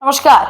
नमस्कार।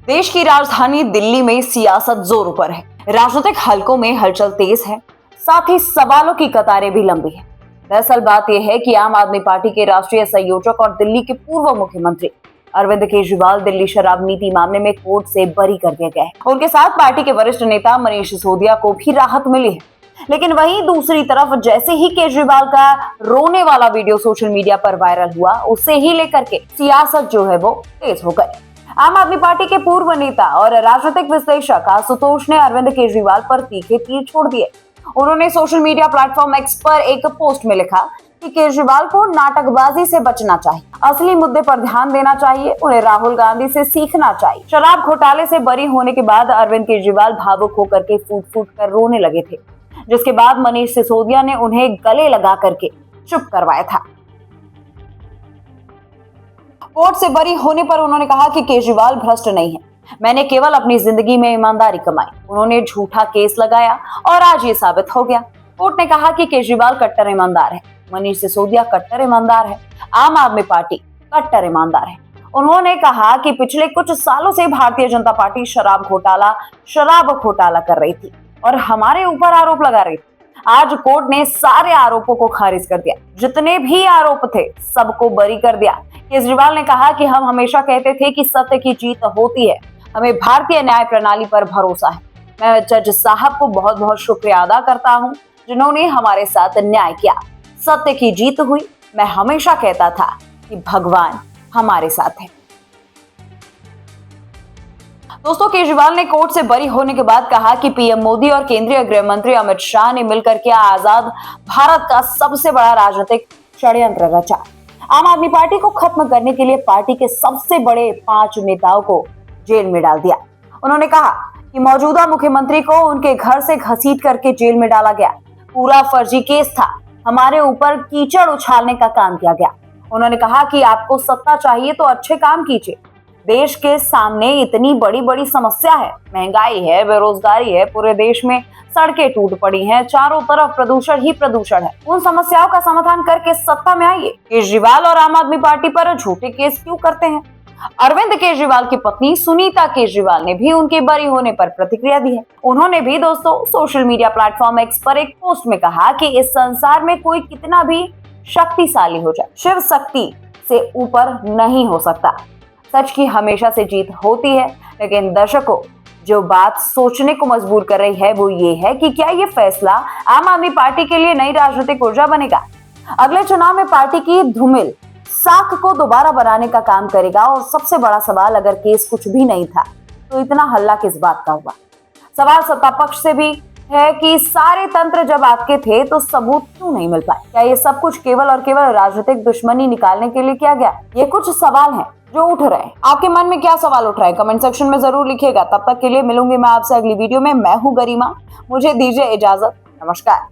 देश की राजधानी दिल्ली में सियासत जोरों पर है। राजनीतिक हलकों में हलचल तेज है, साथ ही सवालों की कतारें भी लंबी है। दरअसल बात यह है कि आम आदमी पार्टी के राष्ट्रीय संयोजक और दिल्ली के पूर्व मुख्यमंत्री अरविंद केजरीवाल दिल्ली शराब नीति मामले में कोर्ट से बरी कर दिया गया है। उनके साथ पार्टी के वरिष्ठ नेता मनीष सिसोदिया को भी राहत मिली है। लेकिन वहीं दूसरी तरफ जैसे ही केजरीवाल का रोने वाला वीडियो सोशल मीडिया पर वायरल हुआ, उससे ही लेकर के सियासत जो है वो तेज हो गई। आम आदमी पार्टी के पूर्व नेता और राजनीतिक विश्लेषक आशुतोष ने अरविंद केजरीवाल पर तीखे तीर छोड़ दिए। उन्होंने सोशल मीडिया प्लेटफॉर्म एक्स पर एक पोस्ट में लिखा कि केजरीवाल को नाटकबाजी से बचना चाहिए, असली मुद्दे पर ध्यान देना चाहिए, उन्हें राहुल गांधी से सीखना चाहिए। शराब घोटाले से बरी होने के बाद अरविंद केजरीवाल भावुक होकर के फूट फूट कर रोने लगे थे, जिसके बाद मनीष सिसोदिया ने उन्हें गले लगा करके चुप करवाया था। कोर्ट से बरी होने पर उन्होंने कहा कि केजरीवाल भ्रष्ट नहीं है, मैंने केवल अपनी जिंदगी में ईमानदारी कमाई। उन्होंने झूठा केस लगाया और आज ये साबित हो गया। कोर्ट ने कहा कि केजरीवाल कट्टर ईमानदार है, मनीष सिसोदिया कट्टर ईमानदार है, आम आदमी पार्टी कट्टर ईमानदार है। उन्होंने कहा कि पिछले कुछ सालों से भारतीय जनता पार्टी शराब घोटाला कर रही थी और हमारे ऊपर आरोप लगा रही थी। आज कोर्ट ने सारे आरोपों को खारिज कर दिया, जितने भी आरोप थे सबको बरी कर दिया। केजरीवाल ने कहा कि हम हमेशा कहते थे कि सत्य की जीत होती है, हमें भारतीय न्याय प्रणाली पर भरोसा है। मैं जज साहब को बहुत बहुत शुक्रिया अदा करता हूं, जिन्होंने हमारे साथ न्याय किया। सत्य की जीत हुई। मैं हमेशा कहता था कि भगवान हमारे साथ है। दोस्तों, केजरीवाल ने कोर्ट से बरी होने के बाद कहा कि पीएम मोदी और केंद्रीय गृह मंत्री अमित शाह ने मिलकर के आजाद भारत का सबसे बड़ा राजनीतिक षड्यंत्र रचा। आम आदमी पार्टी को खत्म करने के लिए पार्टी के सबसे बड़े 5 नेताओं को जेल में डाल दिया। उन्होंने कहा कि मौजूदा मुख्यमंत्री को उनके घर से घसीट करके जेल में डाला गया। पूरा फर्जी केस था, हमारे ऊपर कीचड़ उछालने का काम किया गया। उन्होंने कहा कि आपको सत्ता चाहिए तो अच्छे काम कीजिए। देश के सामने इतनी बड़ी बड़ी समस्या है, महंगाई है, बेरोजगारी है, पूरे देश में सड़कें टूट पड़ी हैं, चारों तरफ प्रदूषण ही प्रदूषण है। उन समस्याओं का समाधान करके सत्ता में आइए। केजरीवाल और आम आदमी पार्टी पर झूठे केस क्यों करते हैं? अरविंद केजरीवाल की पत्नी सुनीता केजरीवाल ने भी उनके बरी होने पर प्रतिक्रिया दी है। उन्होंने भी दोस्तों सोशल मीडिया प्लेटफॉर्म एक्स पर एक पोस्ट में कहा कि इस संसार में कोई कितना भी शक्तिशाली हो जाए, शिव शक्ति से ऊपर नहीं हो सकता। सच की हमेशा से जीत होती है। लेकिन दर्शकों, जो बात सोचने को मजबूर कर रही है वो ये है कि क्या ये फैसला आम आदमी पार्टी के लिए नई राजनीतिक ऊर्जा बनेगा? अगले चुनाव में पार्टी की धूमिल साख को दोबारा बनाने का काम करेगा? और सबसे बड़ा सवाल, अगर केस कुछ भी नहीं था तो इतना हल्ला किस बात का हुआ? सवाल सत्ता पक्ष से भी है कि सारे तंत्र जब आपके थे तो सबूत क्यों नहीं मिल पाए? क्या ये सब कुछ केवल और केवल राजनीतिक दुश्मनी निकालने के लिए किया गया? ये कुछ सवाल हैं जो उठ रहे हैं। आपके मन में क्या सवाल उठ रहा है? कमेंट सेक्शन में जरूर लिखिएगा। तब तक के लिए मिलूंगी मैं आपसे अगली वीडियो में। मैं हूं गरिमा, मुझे दीजिए इजाजत। नमस्कार।